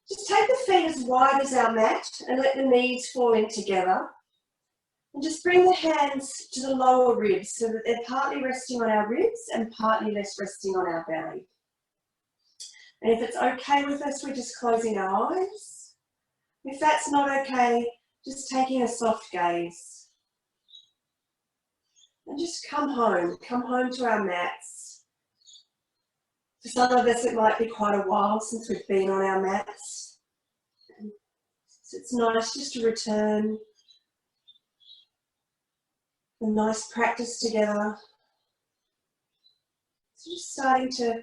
Just take the feet as wide as our mat and let the knees fall in together. And just bring the hands to the lower ribs so that they're partly resting on our ribs and partly less resting on our belly. And if it's okay with us, we're just closing our eyes. If that's not okay, just taking a soft gaze. And just come home to our mats. For some of us, it might be quite a while since we've been on our mats. So it's nice just to return. A nice practice together. So just starting to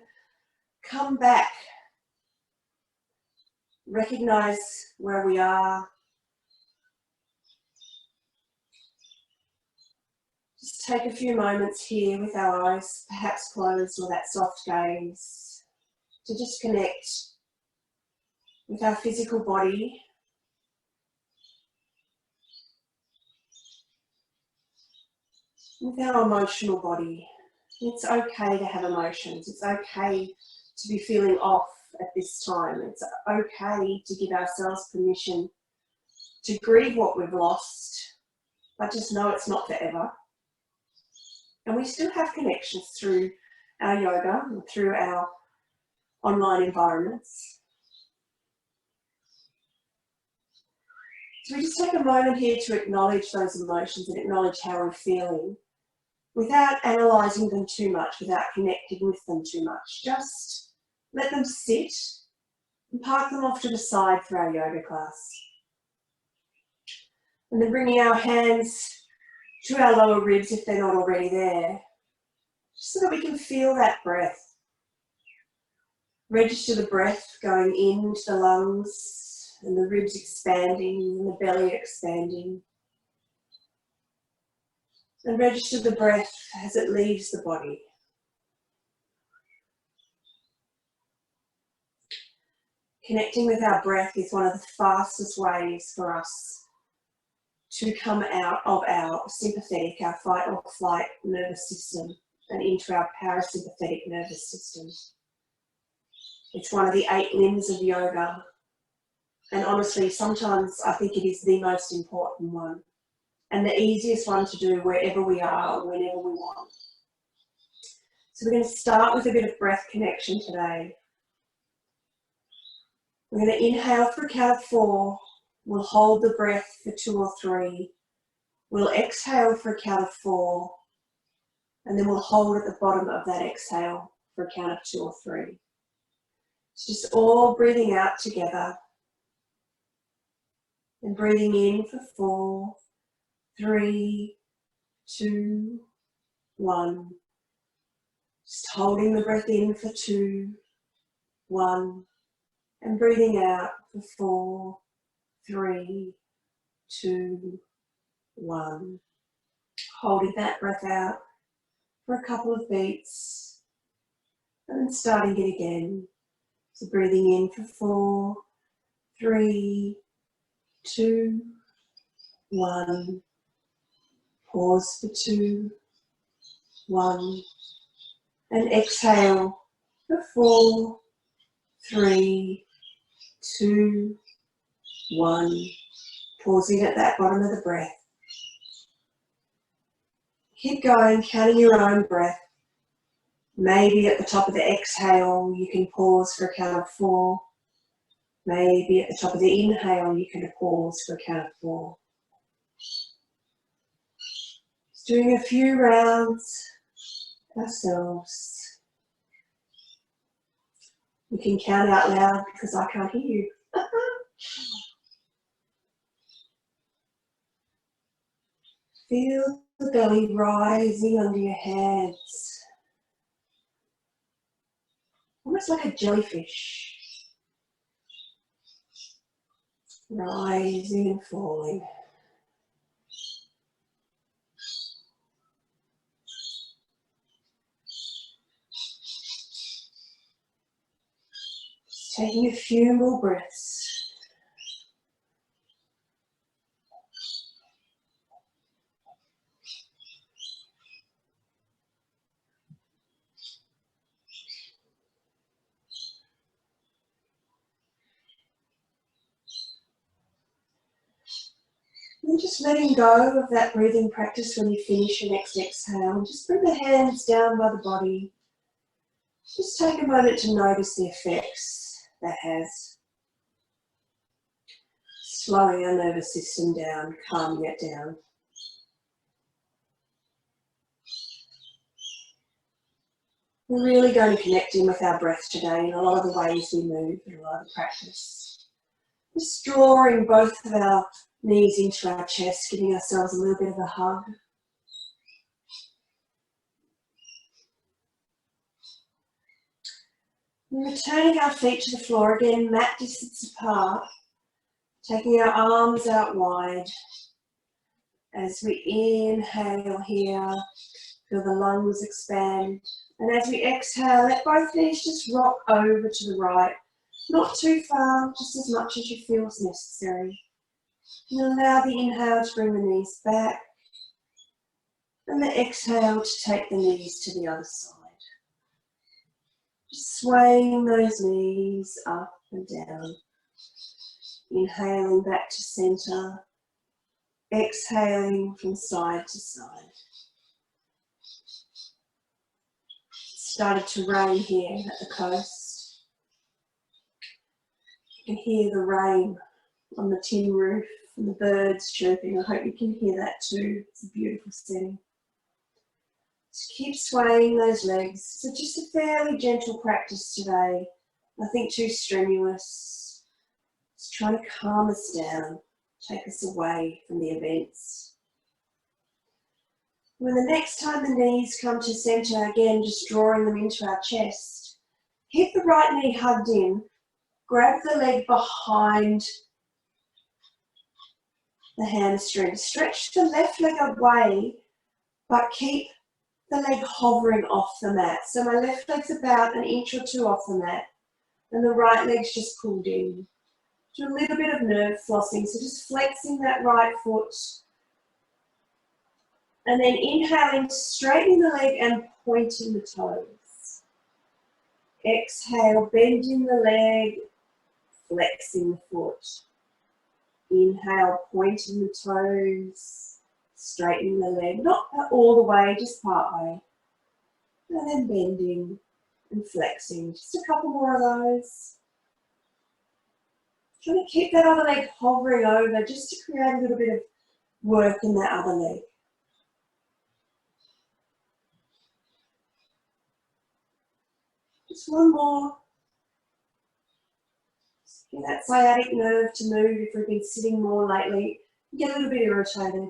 come back. Recognize where we are. Just take a few moments here with our eyes perhaps closed or that soft gaze to just connect with our physical body. With our emotional body. It's okay to have emotions. It's okay to be feeling off at this time. It's okay to give ourselves permission to grieve what we've lost, but just know it's not forever. And we still have connections through our yoga and through our online environments. So we just take a moment here to acknowledge those emotions and acknowledge how we're feeling without analysing them too much, without connecting with them too much. Just let them sit and park them off to the side for our yoga class. And then bringing our hands to our lower ribs if they're not already there, just so that we can feel that breath. Register the breath going into the lungs and the ribs expanding and the belly expanding. And register the breath as it leaves the body. Connecting with our breath is one of the fastest ways for us to come out of our sympathetic, our fight or flight nervous system and into our parasympathetic nervous system. It's one of the 8 limbs of yoga. And honestly, sometimes I think it is the most important one. And the easiest one to do wherever we are, whenever we want. So we're going to start with a bit of breath connection today. We're going to inhale for a count of 4. We'll hold the breath for 2 or 3. We'll exhale for a count of 4. And then we'll hold at the bottom of that exhale for a count of 2 or 3. It's just all breathing out together. And breathing in for 4. 3, 2, 1. Just holding the breath in for 2, 1. And breathing out for 4, 3, 2, 1. Holding that breath out for a couple of beats. And then starting it again. So breathing in for 4, 3, 2, 1. Pause for 2, 1, and exhale for 4, 3, 2, 1. Pausing at that bottom of the breath. Keep going, counting your own breath. Maybe at the top of the exhale, you can pause for a count of 4. Maybe at the top of the inhale, you can pause for a count of 4. Doing a few rounds ourselves. We can count out loud because I can't hear you. Feel the belly rising under your hands. Almost like a jellyfish. Rising and falling. Taking a few more breaths. just letting go of that breathing practice when you finish your next exhale. Just bring the hands down by the body. Just take a moment to notice the effects that has. Slowing our nervous system down, calming it down. We're really going to connect in with our breath today in a lot of the ways we move and a lot of the practice. Just drawing both of our knees into our chest, giving ourselves a little bit of a hug. And returning our feet to the floor again, mat distance apart, taking our arms out wide. As we inhale here, feel the lungs expand. And as we exhale, let both knees just rock over to the right. Not too far, just as much as you feel is necessary. And allow the inhale to bring the knees back. And the exhale to take the knees to the other side. Just swaying those knees up and down. Inhaling back to center. Exhaling from side to side. Started to rain here at the coast. You can hear the rain on the tin roof and the birds chirping. I hope you can hear that too. It's a beautiful setting. Just keep swaying those legs. So just a fairly gentle practice today. Nothing too strenuous. Just trying to calm us down, take us away from the events. When the next time the knees come to center, again, just drawing them into our chest, keep the right knee hugged in, grab the leg behind the hamstring, stretch the left leg away, but keep the leg hovering off the mat. So my left leg's about an inch or two off the mat, and the right leg's just pulled in. Do a little bit of nerve flossing, so just flexing that right foot. And then inhaling, straightening the leg and pointing the toes. Exhale, bending the leg, flexing the foot. Inhale, pointing the toes, straightening the leg, not all the way, just part way. And then bending and flexing. Just a couple more of those. Trying to keep that other leg hovering over just to create a little bit of work in that other leg. Just one more. Just get that sciatic nerve to move if we've been sitting more lately. Get a little bit irritated.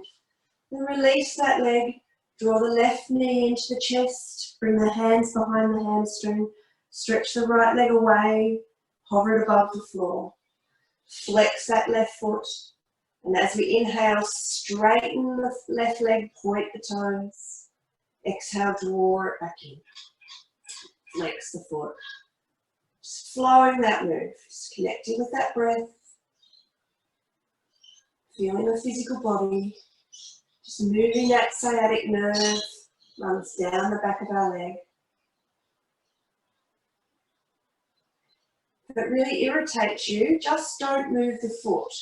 Then release that leg. Draw the left knee into the chest. Bring the hands behind the hamstring. Stretch the right leg away. Hover it above the floor. Flex that left foot. And as we inhale, straighten the left leg, point the toes. Exhale, draw it back in. Flex the foot. Just flowing that move, just connecting with that breath. Feeling the physical body. Just moving that sciatic nerve, runs down the back of our leg. If it really irritates you, just don't move the foot.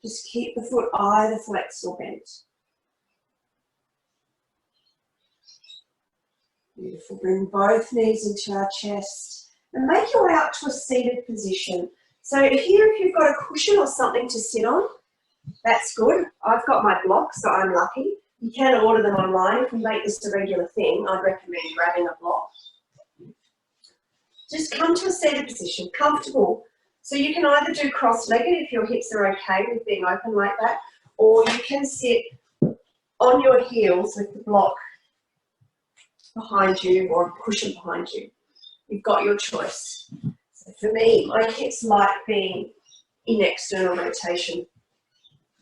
Just keep the foot either flexed or bent. Beautiful. Bring both knees into our chest and make your way up to a seated position. So here, if you've got a cushion or something to sit on, that's good. I've got my blocks, so I'm lucky. You can order them online. If we make this a regular thing, I'd recommend grabbing a block. Just come to a seated position, comfortable. So you can either do cross-legged if your hips are okay with being open like that, or you can sit on your heels with the block behind you or a cushion behind you. You've got your choice. So for me, my hips like being in external rotation.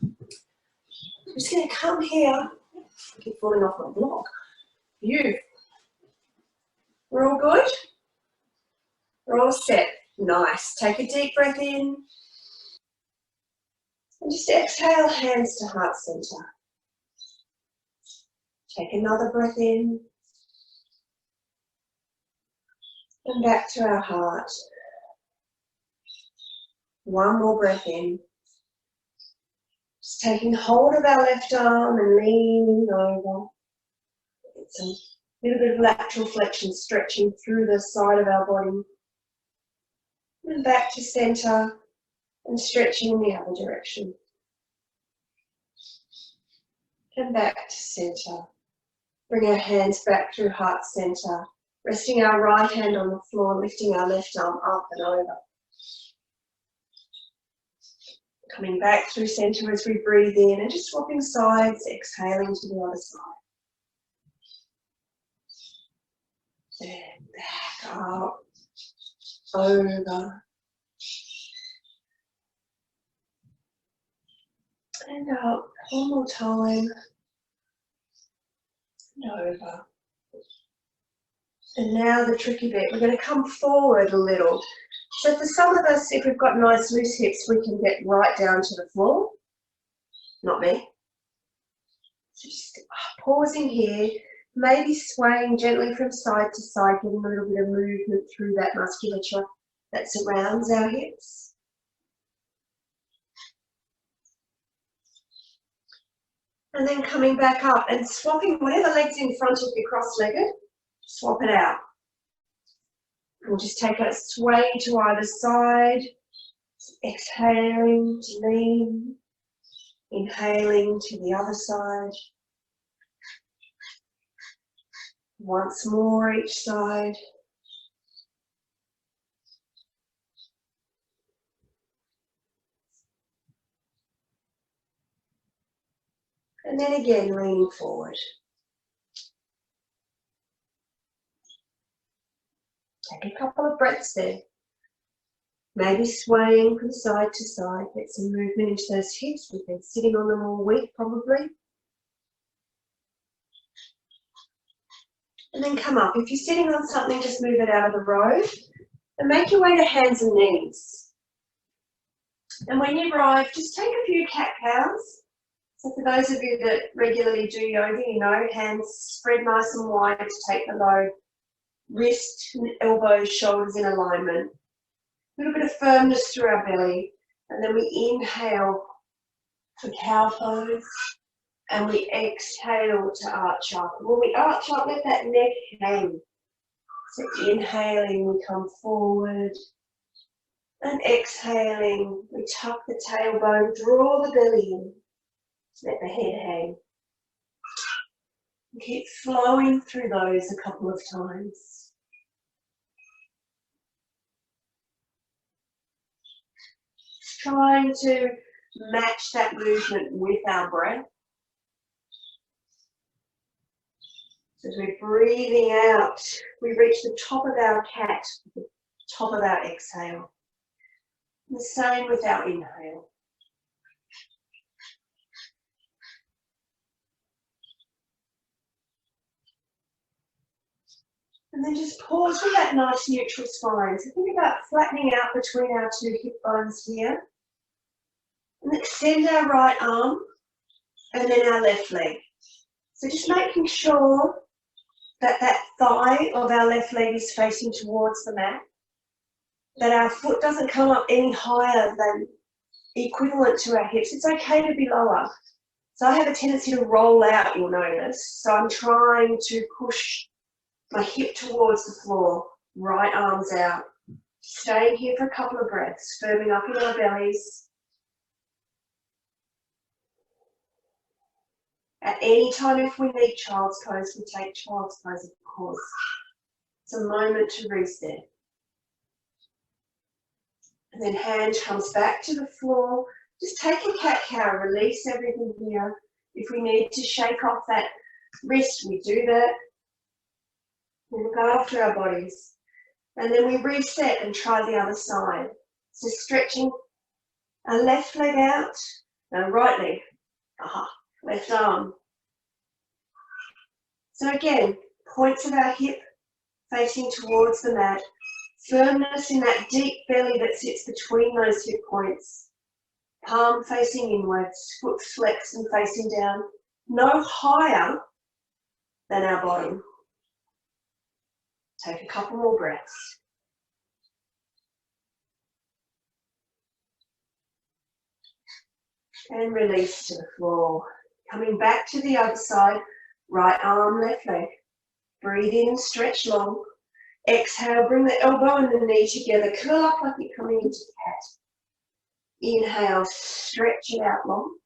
I'm just going to come here. I keep falling off my block. Beautiful. We're all good? We're all set. Nice. Take a deep breath in. And just exhale, hands to heart center. Take another breath in. And back to our heart. One more breath in. Just taking hold of our left arm and leaning over. Get some little bit of lateral flexion, stretching through the side of our body. And back to center and stretching in the other direction. And back to center. Bring our hands back through heart center. Resting our right hand on the floor, lifting our left arm up and over. Coming back through center as we breathe in and just swapping sides, exhaling to the other side. And back up, over, and up. One more time, and over. And now the tricky bit, we're going to come forward a little. So for some of us, if we've got nice loose hips, we can get right down to the floor. Not me. So just pausing here, maybe swaying gently from side to side, getting a little bit of movement through that musculature that surrounds our hips. And then coming back up and swapping whatever leg's in front of you cross-legged, swap it out. We'll just take a sway to either side, exhaling to lean, inhaling to the other side. Once more each side. And then again, leaning forward. Take a couple of breaths there. Maybe swaying from side to side. Get some movement into those hips. We've been sitting on them all week probably. And then come up. If you're sitting on something, just move it out of the road. And make your way to hands and knees. And when you arrive, just take a few cat-cows. So for those of you that regularly do yoga, you know, hands spread nice and wide to take the load. Wrist, elbows, shoulders in alignment. A little bit of firmness through our belly. And then we inhale for cow pose. And we exhale to arch up. When we arch up, let that neck hang. So inhaling, we come forward. And exhaling, we tuck the tailbone, draw the belly in. Let the head hang. Keep flowing through those a couple of times. Trying to match that movement with our breath. As we're breathing out, we reach the top of our cat, the top of our exhale. And the same with our inhale. And then just pause with that nice neutral spine. So think about flattening out between our two hip bones here. And extend our right arm and then our left leg. So just making sure that that thigh of our left leg is facing towards the mat. That our foot doesn't come up any higher than equivalent to our hips. It's okay to be lower. So I have a tendency to roll out, you'll notice. So I'm trying to push my hip towards the floor, right arms out. Staying here for a couple of breaths, firming up in our bellies. At any time if we need child's pose, we take child's pose, of course. It's a moment to reset. And then hand comes back to the floor. Just take a cat-cow, release everything here. If we need to shake off that wrist, we do that. We look after our bodies. And then we reset and try the other side. So stretching our left leg out, now right leg, left arm. So again, points of our hip facing towards the mat. Firmness in that deep belly that sits between those hip points. Palm facing inwards, foot flexed and facing down. No higher than our bottom. Take a couple more breaths. And release to the floor. Coming back to the other side, right arm, left leg. Breathe in, stretch long. Exhale, bring the elbow and the knee together. Curl up like you're coming into cat. Inhale, stretch it out long.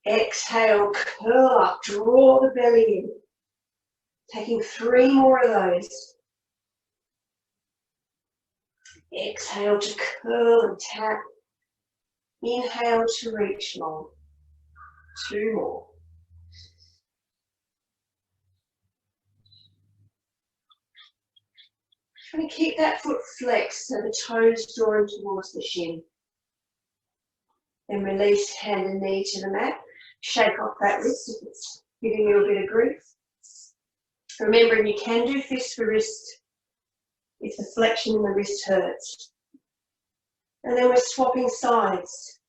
Exhale, curl up, draw the belly in. Taking 3 more of those. Exhale to curl and tap. Inhale to reach long. 2 more. Try to keep that foot flexed so the toes drawing towards the shin. Then release hand and knee to the mat. Shake off that wrist if it's giving you a bit of grief. Remembering you can do fist for wrist if the flexion in the wrist hurts. And then we're swapping sides.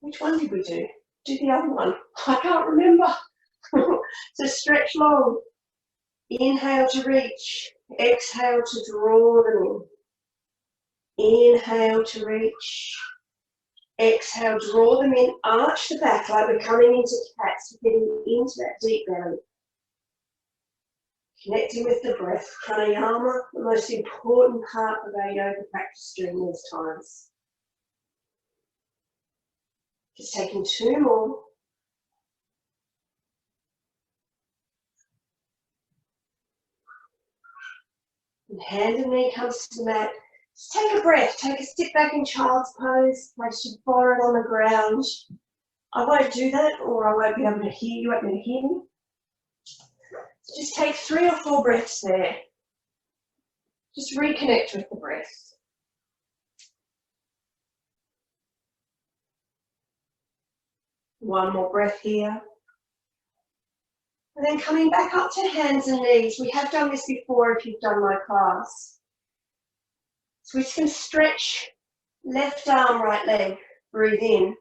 Which one did we do? Do the other one. I can't remember. So stretch long. Inhale to reach. Exhale to draw them in. Inhale to reach. Exhale, draw them in. Arch the back like we're coming into cats, getting into that deep belly. Connecting with the breath. Pranayama, the most important part of our yoga practice during these times. Just taking 2 more. And hand and knee comes to the mat. Just take a breath. Take a sit back in child's pose. Place your forehead on the ground. I won't do that, or I won't be able to hear you. You won't be able to hear me. So just take 3 or 4 breaths there. Just reconnect with the breath. One more breath here. And then coming back up to hands and knees. We have done this before if you've done my class. So we can stretch left arm, right leg. Breathe in.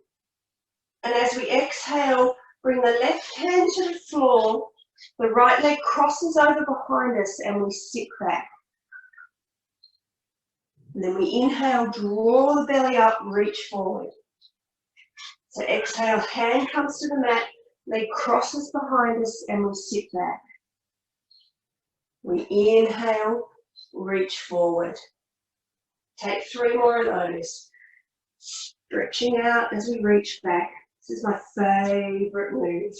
And as we exhale, bring the left hand to the floor. The right leg crosses over behind us and we sit back. And then we inhale, draw the belly up, reach forward. So exhale, hand comes to the mat, leg crosses behind us and we sit back. We inhale, reach forward. Take 3 more of those. Stretching out as we reach back. This is my favourite move.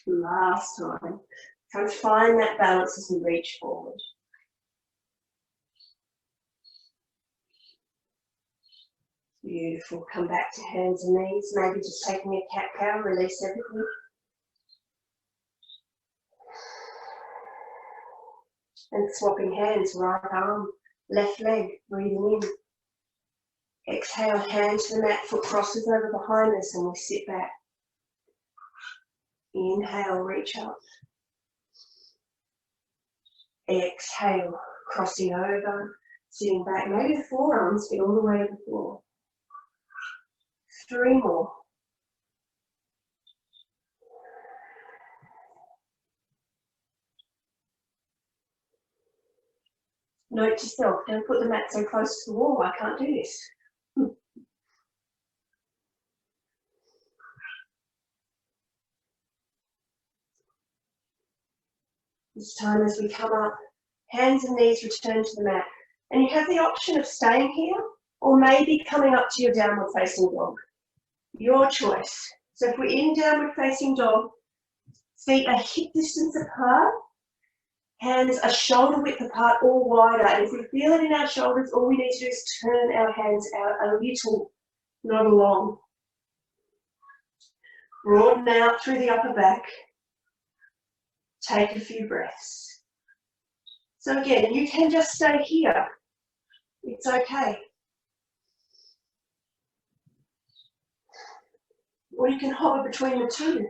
Last time. Try to find that balance as we reach forward. Beautiful. Come back to hands and knees. Maybe just taking a cat-cow, release everything. And swapping hands, right arm, left leg, breathing in. Exhale, hand to the mat, foot crosses over behind us and we sit back. Inhale, reach up. Exhale, crossing over, sitting back. Maybe the forearms get all the way to the floor. 3 more. Note to self, don't put the mat so close to the wall, I can't do this. This time as we come up, hands and knees return to the mat. And you have the option of staying here or maybe coming up to your downward facing dog. Your choice. So if we're in downward facing dog, feet are hip distance apart, hands are shoulder width apart or wider. And if we feel it in our shoulders, all we need to do is turn our hands out a little, not a long. Broaden out through the upper back. Take a few breaths. So again, you can just stay here. It's okay. Or you can hover between the two.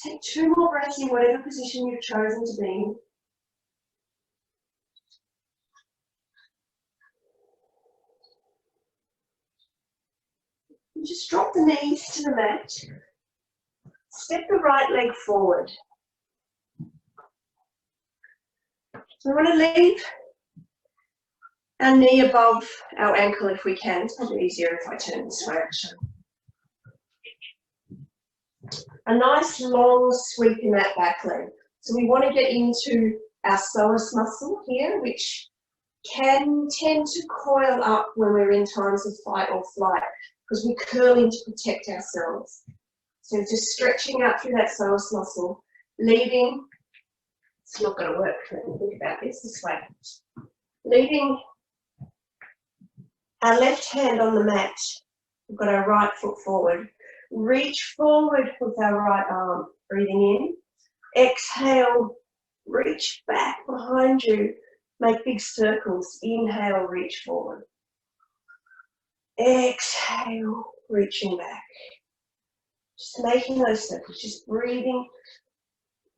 Take 2 more breaths in whatever position you've chosen to be in. And just drop the knees to the mat. Step the right leg forward. So we want to leave our knee above our ankle if we can. It's probably easier if I turn this way actually. A nice long sweep in that back leg. So we want to get into our psoas muscle here, which can tend to coil up when we're in times of fight or flight because we curl in to protect ourselves. So just stretching out through that psoas muscle, leaving, it's not going to work, let me think about this way. Leaving our left hand on the mat, we've got our right foot forward. Reach forward with our right arm, breathing in. Exhale, reach back behind you, make big circles. Inhale, reach forward. Exhale, reaching back. Just making those circles, just breathing,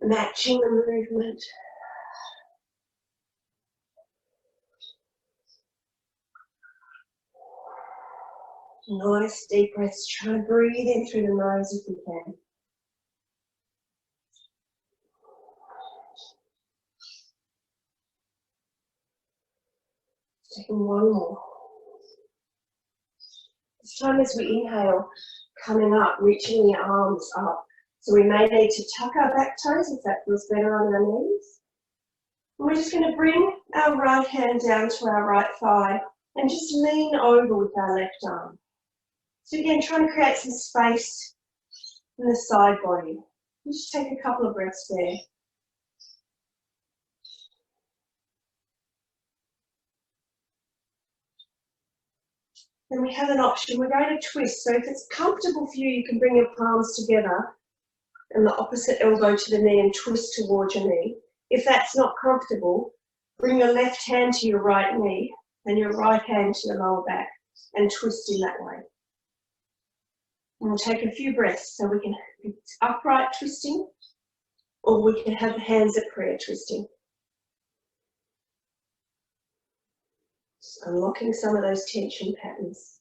matching the movement. Nice deep breaths. Try to breathe in through the nose if you can. Taking one more. This time as we inhale, coming up, reaching the arms up. So we may need to tuck our back toes if that feels better on our knees. And we're just going to bring our right hand down to our right thigh and just lean over with our left arm. So again, trying to create some space in the side body. Just take a couple of breaths there. Then we have an option. We're going to twist. So if it's comfortable for you, you can bring your palms together and the opposite elbow to the knee and twist towards your knee. If that's not comfortable, bring your left hand to your right knee and your right hand to your lower back and twist in that way. And we'll take a few breaths so we can have upright twisting or we can have the hands at prayer twisting. Just unlocking some of those tension patterns.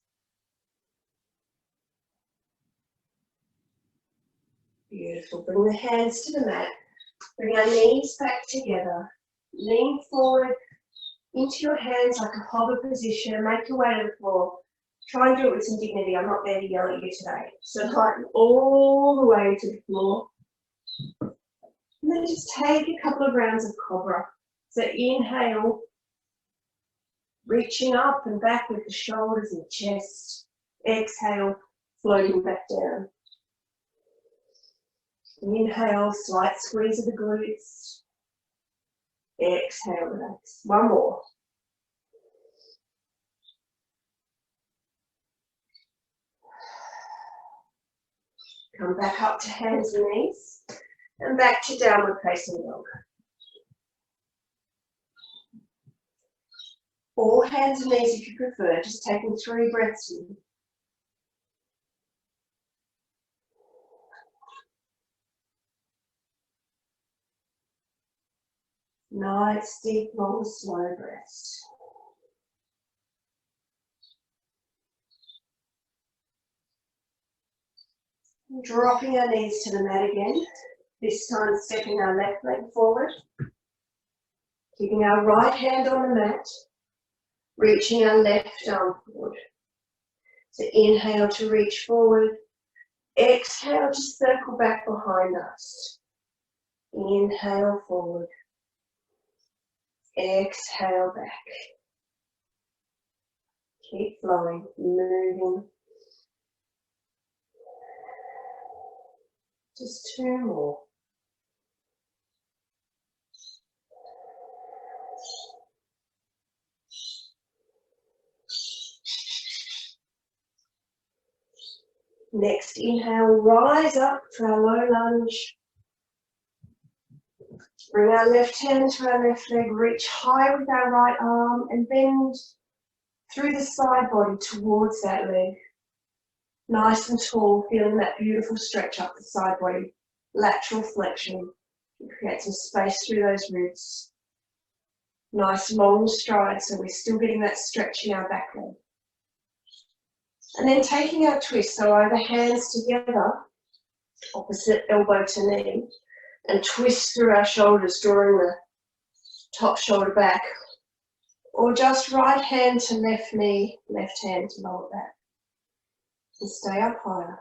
Beautiful. Bring the hands to the mat. Bring our knees back together. Lean forward into your hands like a hover position and make your way to the floor. Try and do it with some dignity. I'm not there to yell at you today. So lighten all the way to the floor. And then just take a couple of rounds of cobra. So inhale, reaching up and back with the shoulders and chest. Exhale, floating back down. Inhale, slight squeeze of the glutes. Exhale, relax. One more. Come back up to hands and knees and back to downward facing dog. Or hands and knees if you prefer, just taking 3 breaths in. Nice, deep, long, slow breaths. Dropping our knees to the mat again, this time stepping our left leg forward, keeping our right hand on the mat, reaching our left arm forward. So inhale to reach forward, exhale to circle back behind us. Inhale forward, exhale back. Keep flowing, moving. Just 2 more. Next inhale, rise up for our low lunge. Bring our left hand to our left leg, reach high with our right arm and bend through the side body towards that leg. Nice and tall, feeling that beautiful stretch up the side body, lateral flexion. Create some space through those ribs. Nice long stride, so we're still getting that stretch in our back leg. And then taking our twist, so either hands together, opposite elbow to knee, and twist through our shoulders, drawing top shoulder back, or just right hand to left knee, left hand to lower back. And stay up higher,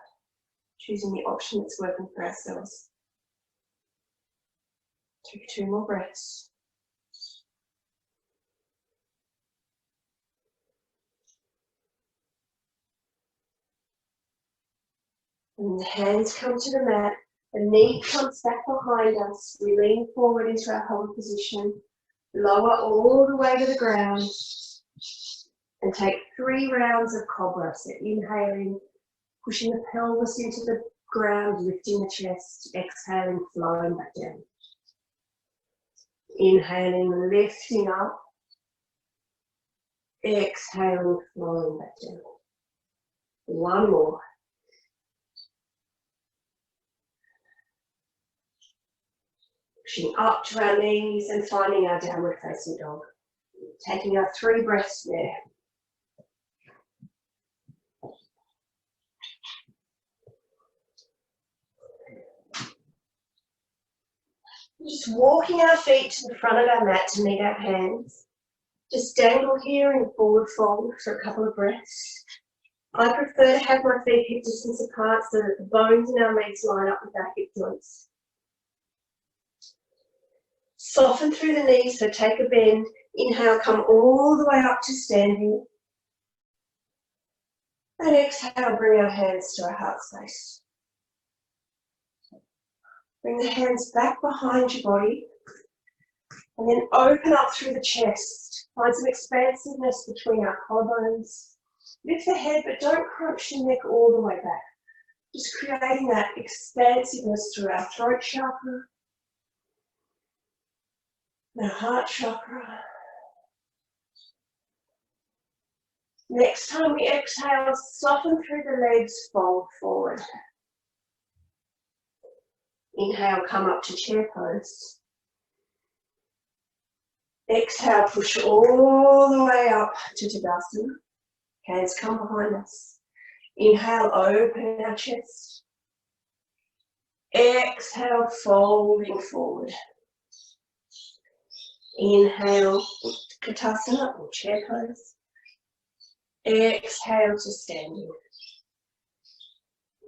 choosing the option that's working for ourselves. Take 2 more breaths. And the hands come to the mat, the knee comes back behind us, we lean forward into our whole position, lower all the way to the ground, and take 3 rounds of cobra. So inhaling, pushing the pelvis into the ground, lifting the chest, exhaling, flowing back down. Inhaling, lifting up, exhaling, flowing back down. 1 more. Pushing up to our knees and finding our downward facing dog. Taking our 3 breaths there. Just walking our feet to the front of our mat to meet our hands. Just dangle here in forward fold for a couple of breaths. I prefer to have my feet hip distance apart so that the bones in our legs line up with our hip joints. Soften through the knees, so take a bend. Inhale, come all the way up to standing. And exhale, bring our hands to our heart space. Bring the hands back behind your body. And then open up through the chest. Find some expansiveness between our collarbones. Lift the head, but don't crunch the neck all the way back. Just creating that expansiveness through our throat chakra, our heart chakra. Next time we exhale, soften through the legs, fold forward. Inhale, come up to chair pose. Exhale, push all the way up to Tadasana. Hands come behind us. Inhale, open our chest. Exhale, folding forward. Inhale, Utkatasana or chair pose. Exhale to standing.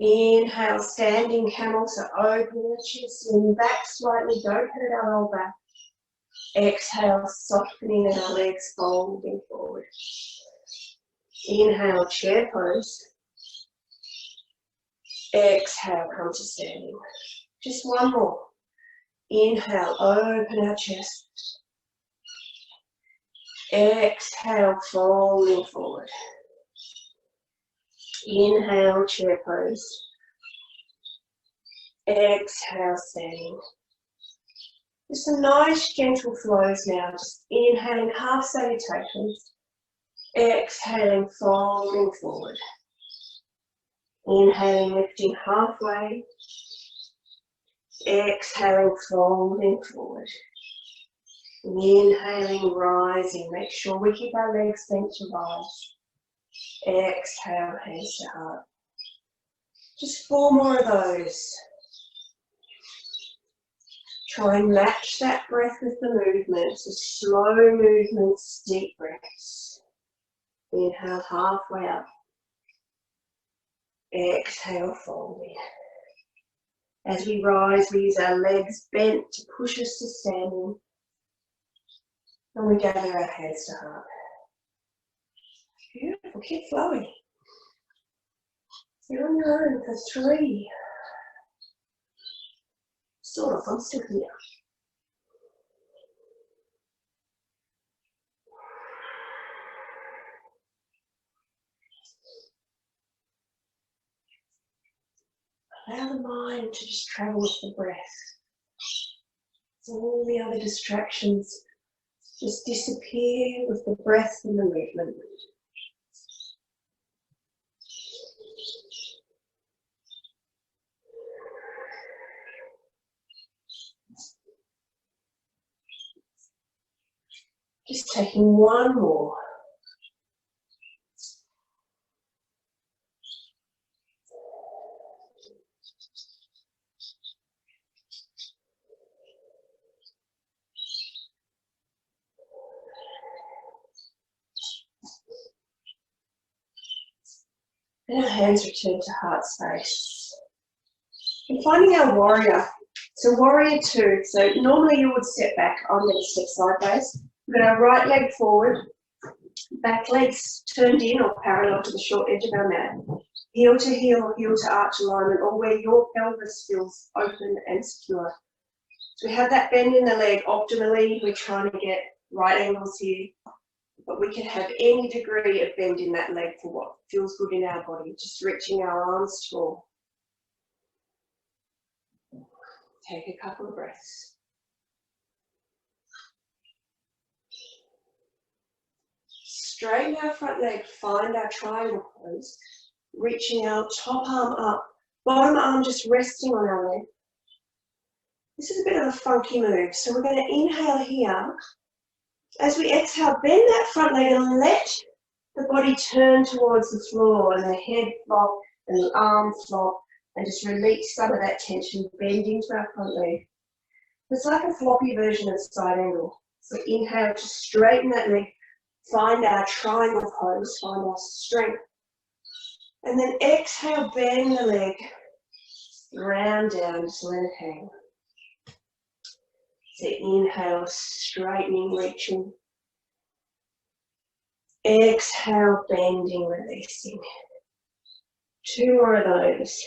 Inhale, standing camel, so open your chest, lean back slightly, don't hurt our lower back. Exhale, softening our legs, folding forward. Inhale, chair pose. Exhale, come to standing. Just 1 more. Inhale, open our chest. Exhale, folding forward. Inhale, chair pose. Exhale, standing. Just some nice gentle flows now. Just inhaling, half salutations. Exhaling, folding forward. Inhaling, lifting halfway. Exhaling, folding forward. Inhaling, rising. Make sure we keep our legs bent to rise. Exhale, hands to heart. Just 4 more of those. Try and match that breath with the movement. So slow movements, deep breaths. Inhale, halfway up. Exhale, folding. As we rise, we use our legs bent to push us to standing. And we gather our hands to heart. Beautiful, keep flowing. You're on your own for 3. Sort of, I'm still here. Allow the mind to just travel with the breath. So all the other distractions just disappear with the breath and the movement. Just taking 1 more. And our hands return to heart space. And finding our warrior. So warrior two. So normally you would step back. I'm going to step sideways. We've got our right leg forward, back legs turned in or parallel to the short edge of our mat. Heel to heel or heel to arch alignment, or where your pelvis feels open and secure. So we have that bend in the leg optimally. We're trying to get right angles here, but we can have any degree of bend in that leg for what feels good in our body, just reaching our arms tall. Take a couple of breaths. Straighten our front leg, find our triangle pose, reaching our top arm up, bottom arm just resting on our leg. This is a bit of a funky move, so we're going to inhale here. As we exhale, bend that front leg and let the body turn towards the floor and the head flop and the arm flop, and just release some of that tension, bend into our front leg. It's like a floppy version of side angle. So inhale to straighten that leg, find our triangle pose, find our strength. And then exhale, bend the leg, round down, just let it hang. So inhale, straightening, reaching. Exhale, bending, releasing. 2 more of those.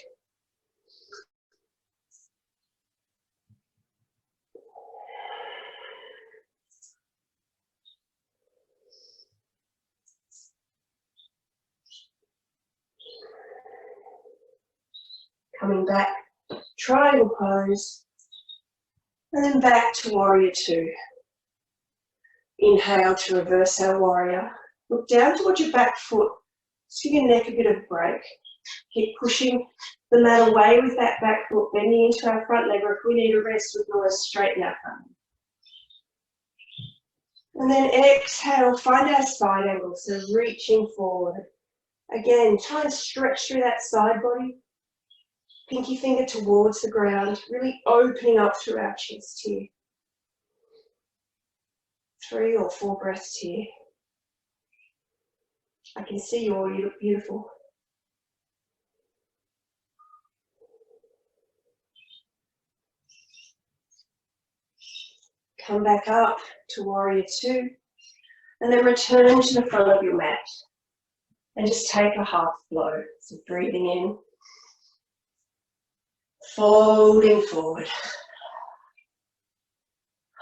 Coming back, triangle pose, and then back to warrior two. Inhale to reverse our warrior. Look down towards your back foot. Just give your neck a bit of a break. Keep pushing the mat away with that back foot, bending into our front leg, or if we need a rest, we can always straighten our front. And then exhale, find our side angle, so reaching forward. Again, try and stretch through that side body. Pinky finger towards the ground, really opening up through our chest here. 3 or 4 breaths here. I can see you all, you look beautiful. Come back up to warrior two, and then return to the front of your mat. And just take a half flow. So breathing in, folding forward.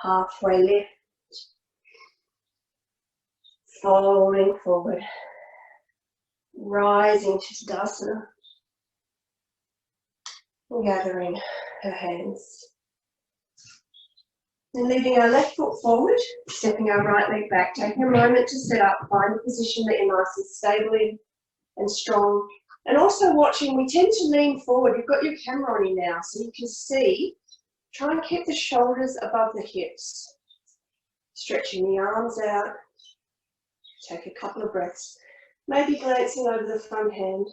Halfway lift, folding forward. Rising to Tadasana. Gathering her hands. Then leaving our left foot forward, stepping our right leg back, taking a moment to set up, find a position that you're nice and stable in and strong. And also watching, we tend to lean forward. You've got your camera on you now, so you can see. Try and keep the shoulders above the hips. Stretching the arms out. Take a couple of breaths. Maybe glancing over the front hand.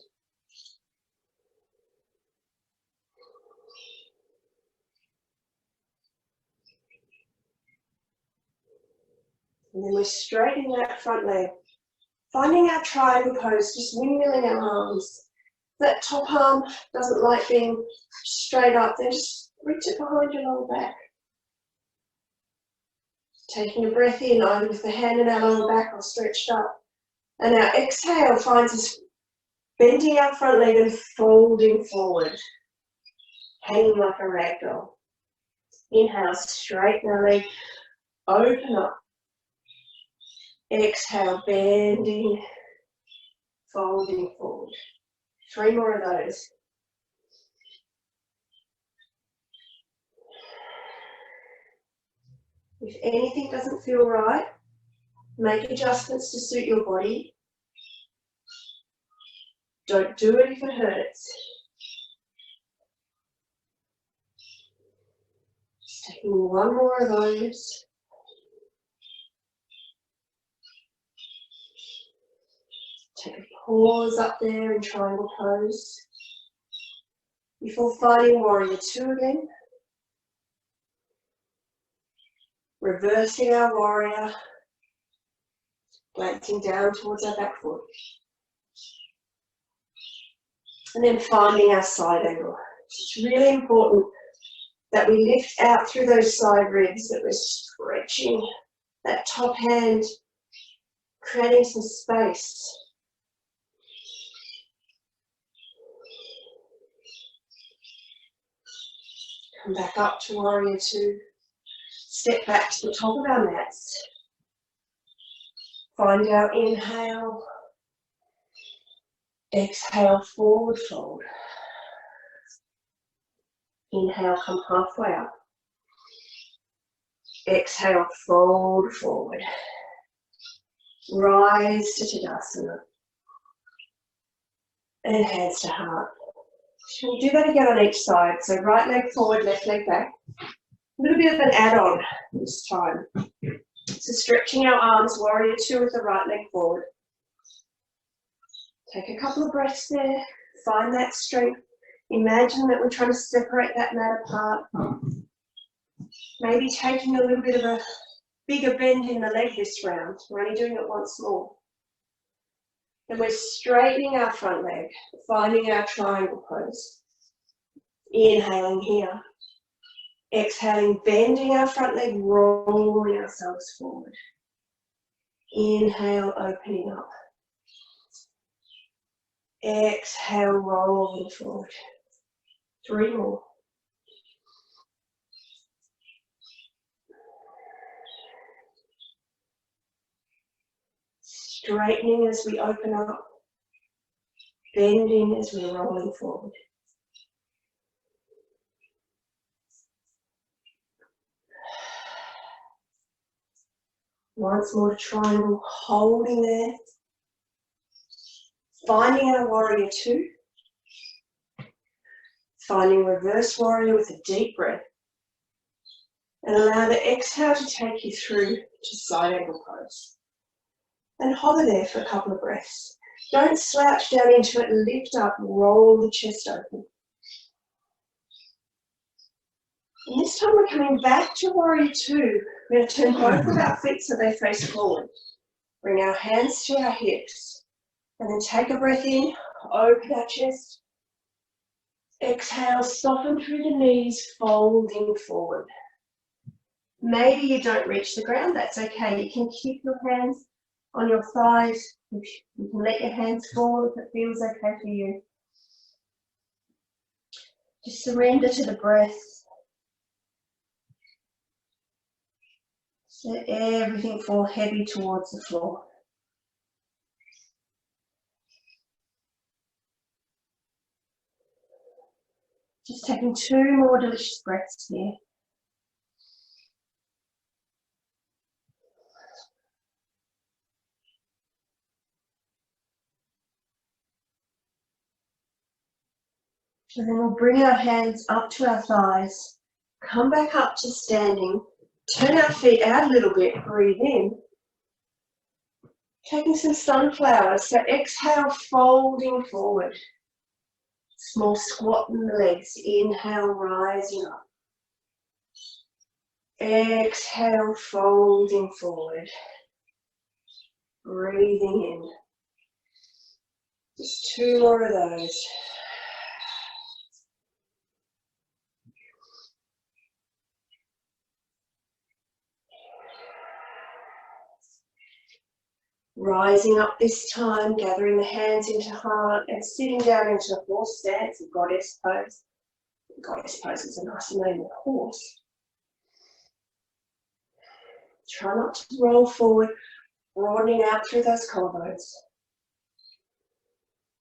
And then we're straightening that front leg. Finding our triangle pose, just windmilling our arms. That top arm doesn't like being straight up, then just reach it behind your lower back. Taking a breath in, either with the hand in our lower back or stretched up. And our exhale finds us bending our front leg and folding forward. Hanging like a rag doll. Inhale, straighten our leg, open up. Exhale, bending, folding forward. 3 more of those. If anything doesn't feel right, make adjustments to suit your body. Don't do it if it hurts. Just taking 1 more of those. Take a pause up there in triangle pose. Before finding warrior two again. Reversing our warrior. Glancing down towards our back foot. And then finding our side angle. It's really important that we lift out through those side ribs, that we're stretching that top hand, creating some space. Come back up to warrior two. Step back to the top of our mats. Find our inhale. Exhale, forward fold. Inhale, come halfway up. Exhale, fold forward. Rise to Tadasana. And hands to heart. We'll do that again on each side. So right leg forward, left leg back. A little bit of an add-on this time. So stretching our arms, warrior two with the right leg forward. Take a couple of breaths there. Find that strength. Imagine that we're trying to separate that mat apart. Maybe taking a little bit of a bigger bend in the leg this round. We're only doing it once more. And we're straightening our front leg, finding our triangle pose. Inhaling here. Exhaling, bending our front leg, rolling ourselves forward. Inhale, opening up. Exhale, rolling forward. 3 more. Straightening as we open up, bending as we're rolling forward. Once more to triangle, holding there. Finding our warrior two. Finding reverse warrior with a deep breath. And allow the exhale to take you through to side angle pose. And hover there for a couple of breaths. Don't slouch down into it, lift up, roll the chest open. And this time we're coming back to warrior two. We're going to turn both of our feet so they face forward. Bring our hands to our hips. And then take a breath in, open our chest. Exhale, soften through the knees, folding forward. Maybe you don't reach the ground, that's okay. You can keep your hands on your thighs. You can let your hands fall if it feels okay for you. Just surrender to the breath. Let everything fall heavy towards the floor. Just taking 2 more delicious breaths here. And then we'll bring our hands up to our thighs, come back up to standing, turn our feet out a little bit, breathe in. Taking some sunflowers, so exhale, folding forward. Small squat in the legs, inhale, rising up. Exhale, folding forward. Breathing in. Just 2 more of those. Rising up this time, gathering the hands into heart and sitting down into a horse stance, a goddess pose. Goddess pose is a nice name of horse. Try not to roll forward, broadening out through those collarbones.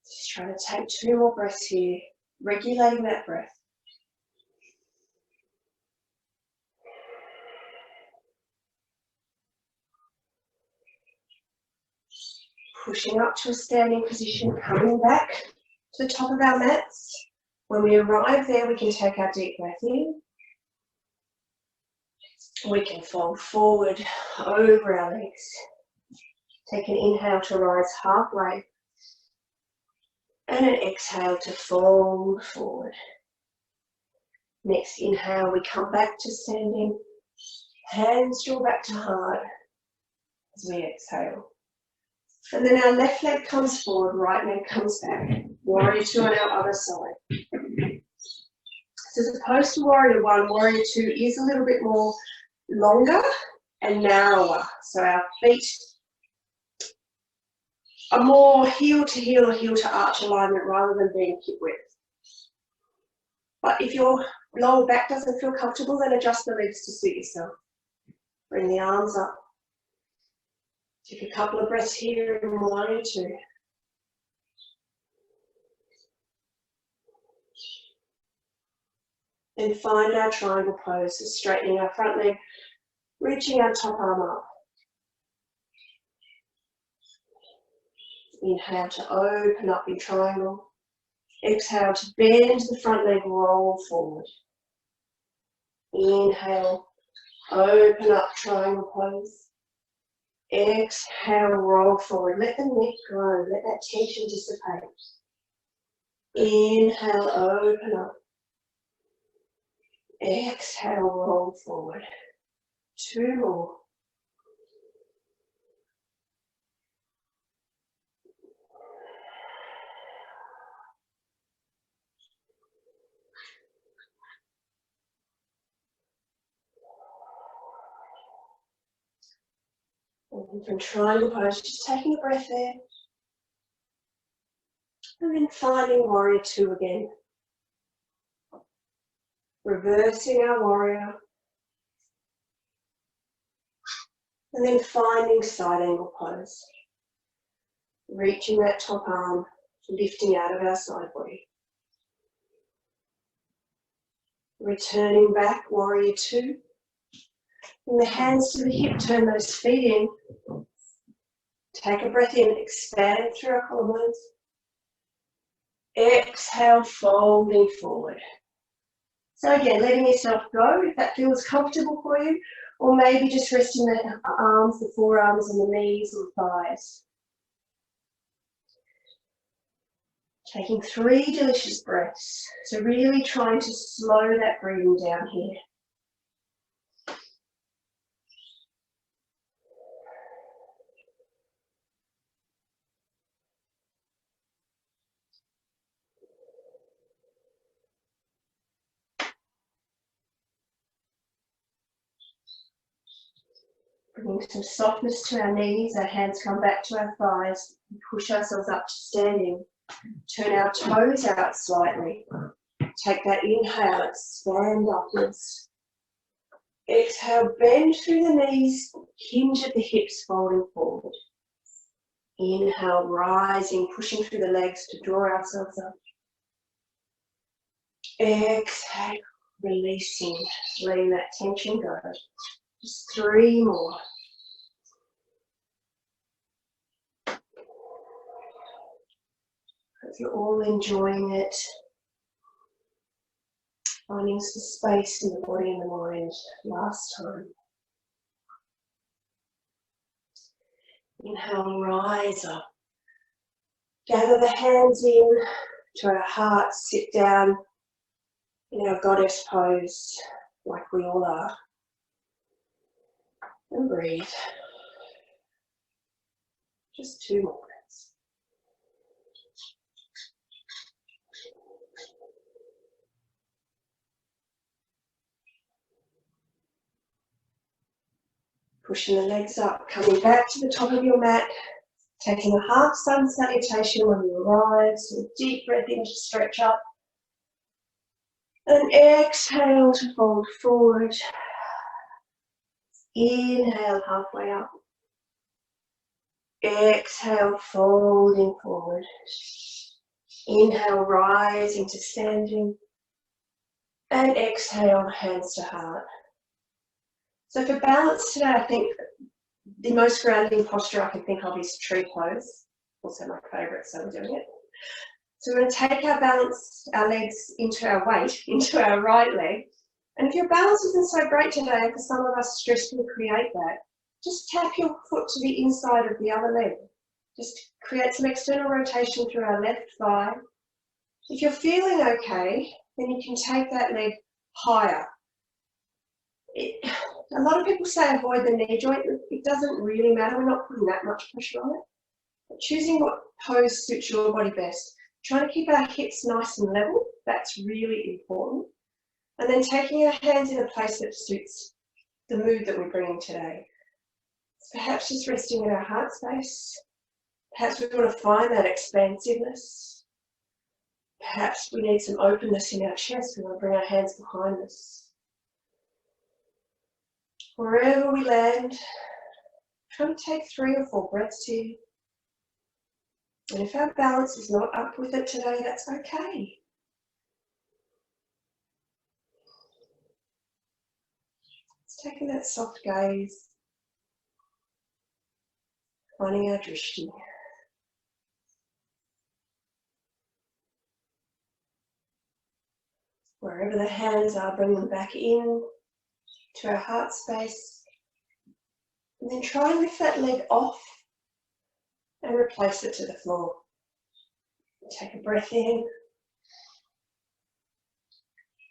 Just trying to take 2 more breaths here, regulating that breath. Pushing up to a standing position, coming back to the top of our mats. When we arrive there, we can take our deep breath in. We can fold forward over our legs. Take an inhale to rise halfway. And an exhale to fold forward. Next inhale, we come back to standing. Hands draw back to heart as we exhale. And then our left leg comes forward, right leg comes back. Warrior 2 on our other side. So as opposed to Warrior 1, Warrior 2 is a little bit more longer and narrower. So our feet are more heel to heel or heel to arch alignment rather than being hip width. But if your lower back doesn't feel comfortable, then adjust the legs to suit yourself. Bring the arms up. Take a couple of breaths here in Warrior 2. Then find our triangle pose, so straightening our front leg, reaching our top arm up. Inhale to open up in triangle. Exhale to bend the front leg, roll forward. Inhale, open up, triangle pose. Exhale, roll forward. Let the neck grow, let that tension dissipate. Inhale, open up. Exhale, roll forward. 2 more. And from triangle pose, just taking a breath there. And then finding Warrior 2 again. Reversing our Warrior. And then finding side angle pose. Reaching that top arm, lifting out of our side body. Returning back, Warrior 2. Bring the hands to the hip, turn those feet in. Take a breath in, expand through our collarbones. Exhale, folding forward. So again, letting yourself go if that feels comfortable for you, or maybe just resting the arms, the forearms and the knees or thighs. Taking 3 delicious breaths. So really trying to slow that breathing down here. Bringing some softness to our knees, our hands come back to our thighs, and push ourselves up to standing. Turn our toes out slightly. Take that inhale, expand upwards. Exhale, bend through the knees, hinge at the hips, folding forward. Inhale, rising, pushing through the legs to draw ourselves up. Exhale, releasing, letting that tension go. Just 3 more. Hope you're all enjoying it. Finding some space in the body and the mind last time. Inhale, rise up. Gather the hands in to our hearts, sit down in our goddess pose like we all are. And breathe. Just 2 more breaths. Pushing the legs up, coming back to the top of your mat, taking a half sun salutation when you arrive, so a deep breath in to stretch up. And exhale to fold forward. Inhale, halfway up. Exhale, folding forward. Inhale, rising to standing. And exhale, hands to heart. So for balance today, I think the most grounding posture I can think of is tree pose. Also my favourite, so we're doing it. So we're going to take our balance, our legs into our weight, into our right leg. And if your balance isn't so great today, for some of us stress can create that, just tap your foot to the inside of the other leg. Just create some external rotation through our left thigh. If you're feeling okay, then you can take that leg higher. A lot of people say avoid the knee joint. It doesn't really matter. We're not putting that much pressure on it. But choosing what pose suits your body best. Trying to keep our hips nice and level, that's really important. And then taking our hands in a place that suits the mood that we're bringing today. So perhaps just resting in our heart space. Perhaps we want to find that expansiveness. Perhaps we need some openness in our chest. We want to bring our hands behind us. Wherever we land, try to take 3 or 4 breaths here. And if our balance is not up with it today, that's okay. It's taking that soft gaze, finding our drishti. Wherever the hands are, bring them back in to our heart space. And then try and lift that leg off and replace it to the floor. Take a breath in.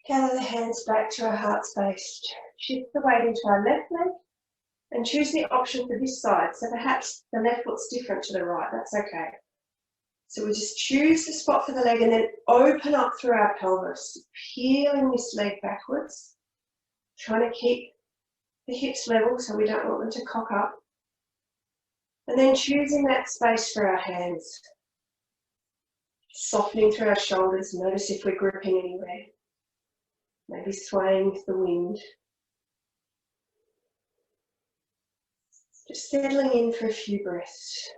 Gather the hands back to our heart space. Shift the weight into our left leg and choose the option for this side. So perhaps the left foot's different to the right, that's okay. So we just choose the spot for the leg and then open up through our pelvis, peeling this leg backwards, trying to keep the hips level so we don't want them to cock up. And then choosing that space for our hands, softening through our shoulders. Notice if we're gripping anywhere, maybe swaying with the wind. Just settling in for a few breaths.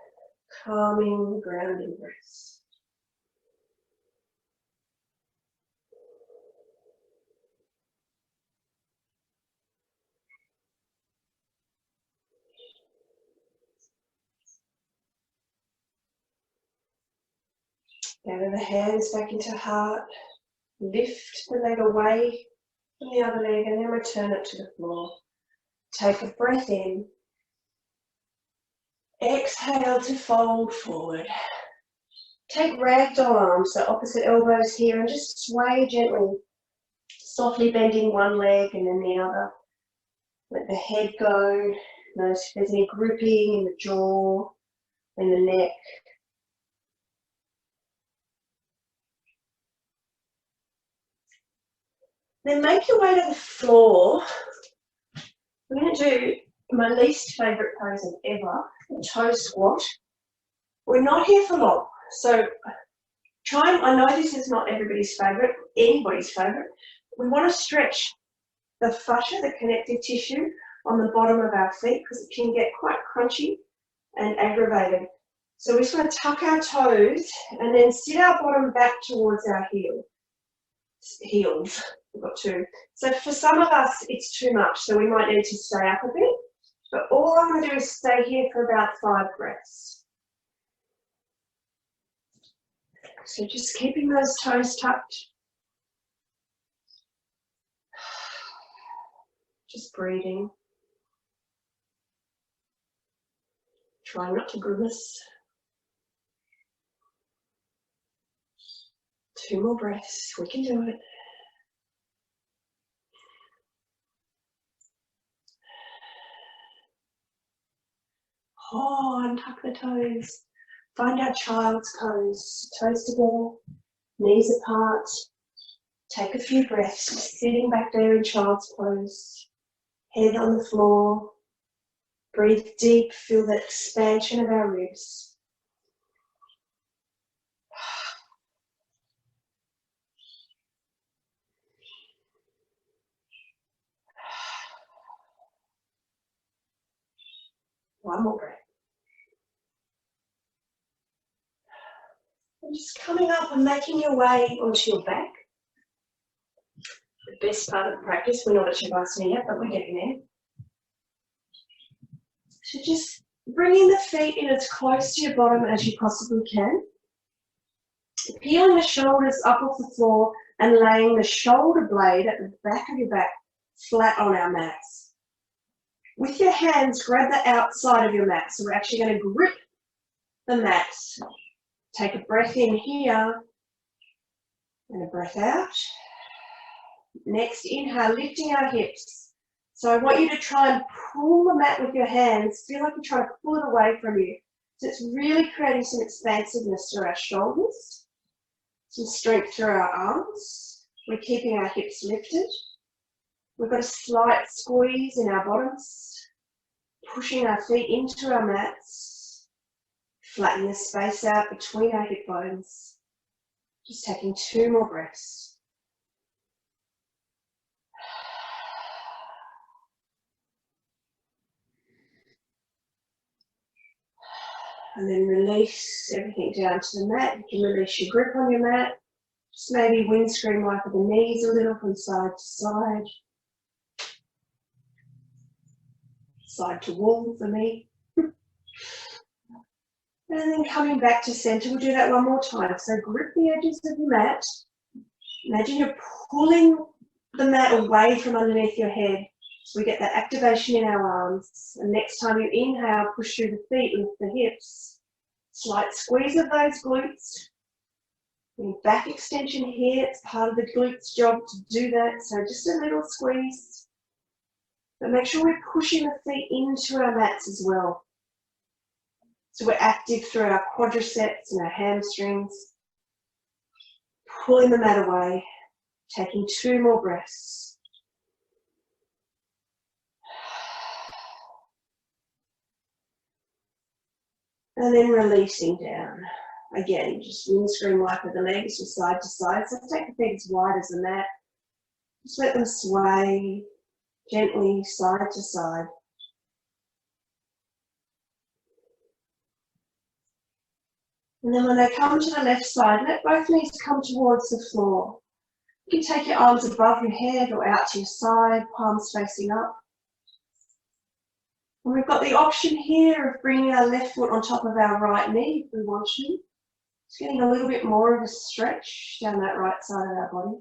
Calming, grounding breaths. Gather the hands back into heart. Lift the leg away from the other leg and then return it to the floor. Take a breath in. Exhale to fold forward. Take ragdoll arms, so opposite elbows here, and just sway gently, softly bending one leg and then the other. Let the head go. Notice if there's any gripping in the jaw, in the neck. Then make your way to the floor. We're going to do my least favourite pose ever, the toe squat. We're not here for long, so I know this is not everybody's favourite, anybody's favourite. We want to stretch the fascia, the connective tissue, on the bottom of our feet because it can get quite crunchy and aggravated. So we just want to tuck our toes and then sit our bottom back towards our heels. We've got 2. So for some of us, it's too much, so we might need to stay up a bit. But all I'm going to do is stay here for about 5 breaths. So just keeping those toes tucked. Just breathing. Try not to grimace. 2 more breaths. We can do it. Oh, untuck the toes. Find our child's pose. Toes together, knees apart. Take a few breaths, sitting back there in child's pose. Head on the floor. Breathe deep, feel the expansion of our ribs. One more breath. And just coming up and making your way onto your back. The best part of the practice, we're not at Shavasana yet, but we're getting there. So just bringing the feet in as close to your bottom as you possibly can. Peeling the shoulders up off the floor and laying the shoulder blade at the back of your back flat on our mats. With your hands, grab the outside of your mat. So we're actually going to grip the mats. Take a breath in here and a breath out. Next, inhale, lifting our hips. So I want you to try and pull the mat with your hands. Feel like you're trying to pull it away from you. So it's really creating some expansiveness through our shoulders. Some strength through our arms. We're keeping our hips lifted. We've got a slight squeeze in our bottoms, pushing our feet into our mats, flatten the space out between our hip bones. Just taking 2 more breaths. And then release everything down to the mat. You can release your grip on your mat. Just maybe windscreen wiper the knees a little from side to side. Side to wall for me. And then coming back to center, we'll do that one more time. So grip the edges of your mat. Imagine you're pulling the mat away from underneath your head. So we get that activation in our arms. And next time you inhale, push through the feet, lift the hips. Slight squeeze of those glutes. Back extension here, it's part of the glutes job to do that. So just a little squeeze. But make sure we're pushing the feet into our mats as well. So we're active through our quadriceps and our hamstrings. Pulling the mat away, taking 2 more breaths. And then releasing down. Again, just windscreen wiper the legs from side to side. So take the feet as wide as the mat. Just let them sway gently side to side. And then when they come to the left side, let both knees come towards the floor. You can take your arms above your head or out to your side, palms facing up. And we've got the option here of bringing our left foot on top of our right knee if we want to. Just getting a little bit more of a stretch down that right side of our body.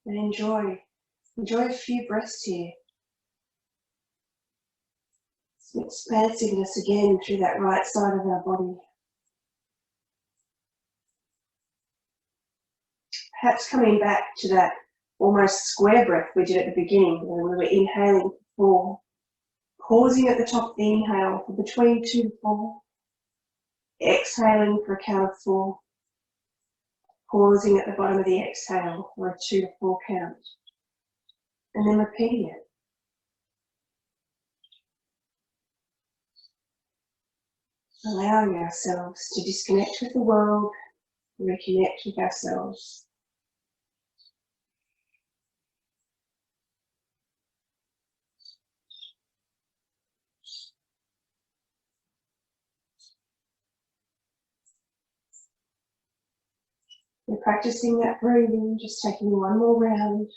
And enjoy a few breaths here. Some expansiveness again through that right side of our body. Perhaps coming back to that almost square breath we did at the beginning when we were inhaling for 4. Pausing at the top of the inhale for between 2 to 4. Exhaling for a count of 4. Pausing at the bottom of the exhale for a 2 to 4 count. And then repeating it. Allowing ourselves to disconnect with the world, reconnect with ourselves. We're practicing that breathing, just taking 1 more round.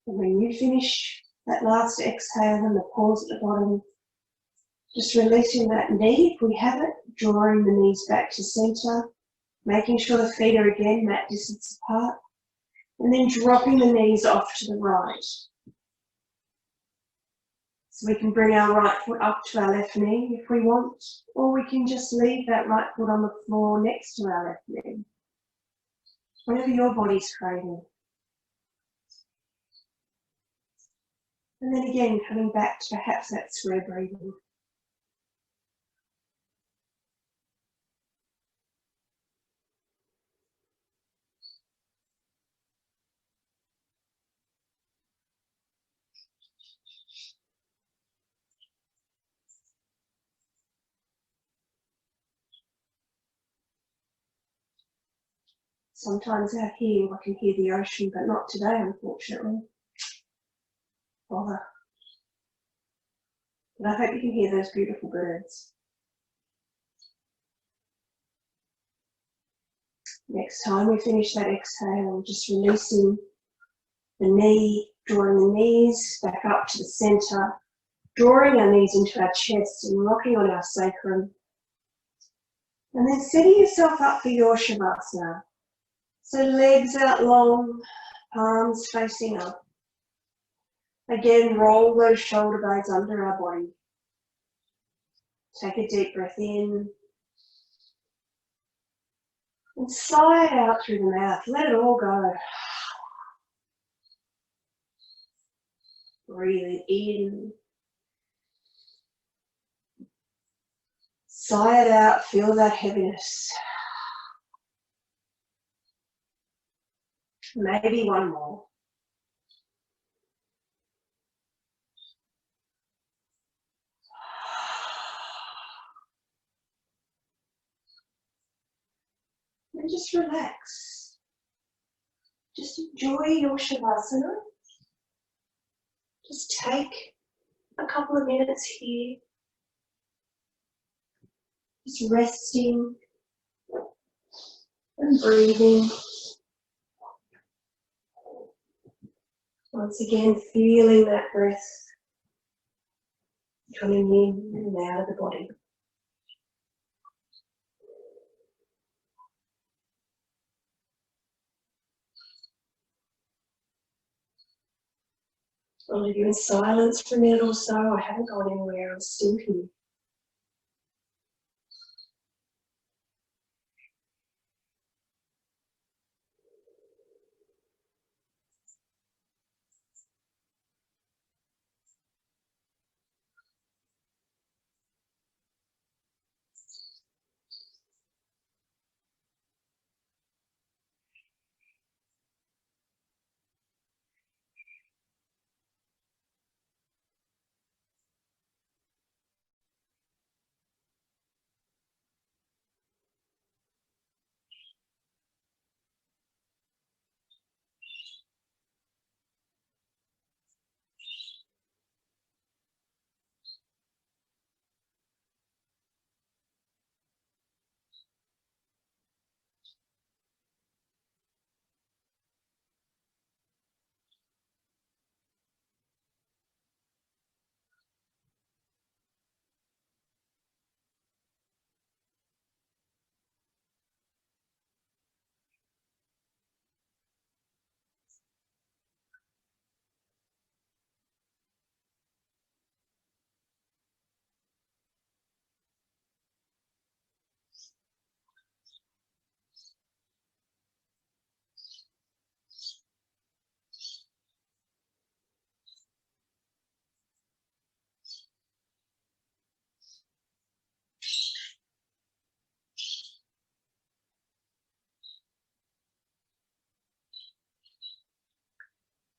And when you finish that last exhale and the pause at the bottom, just releasing that knee if we have it, drawing the knees back to center, making sure the feet are again mat distance apart, and then dropping the knees off to the right. So we can bring our right foot up to our left knee if we want, or we can just leave that right foot on the floor next to our left knee. Whatever your body's craving. And then again, coming back to perhaps that square breathing. Sometimes out here I can hear the ocean, but not today, unfortunately. Bother. But I hope you can hear those beautiful birds. Next time we finish that exhale, just releasing the knee, drawing the knees back up to the center, drawing our knees into our chest and rocking on our sacrum. And then setting yourself up for your Shavasana. So legs out long, palms facing up. Again, roll those shoulder blades under our body. Take a deep breath in. And sigh it out through the mouth. Let it all go. Breathing in. Sigh it out, feel that heaviness. Maybe one more. And just relax. Just enjoy your Shavasana. Just take a couple of minutes here. Just resting and breathing. Once again, feeling that breath coming in and out of the body. I'll leave you in silence for a minute or so. I haven't gone anywhere, I'm still here.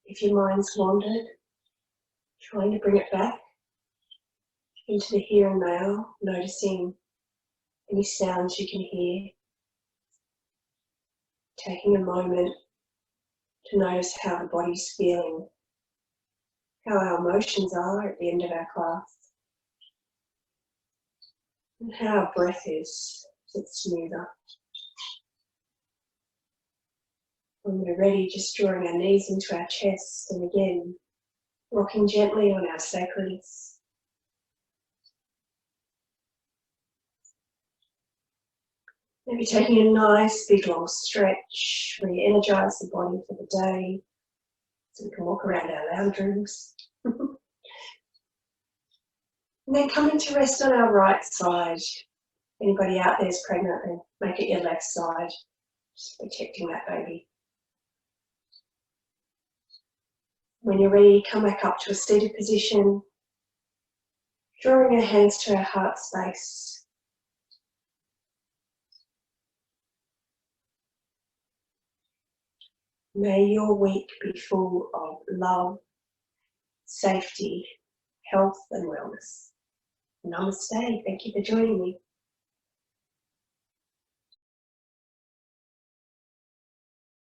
If your mind's wandered, trying to bring it back into the here and now, noticing any sounds you can hear, taking a moment to notice how the body's feeling, how our emotions are at the end of our class, and how our breath is, it's smoother. When we're ready, just drawing our knees into our chest and again, rocking gently on our sacreds. Maybe taking a nice big long stretch, re-energise the body for the day, so we can walk around our lounge rooms. And then coming to rest on our right side. Anybody out there is pregnant, then make it your left side, just protecting that baby. When you're ready, come back up to a seated position, drawing our hands to our heart space. May your week be full of love, safety, health and wellness. Namaste. Thank you for joining me.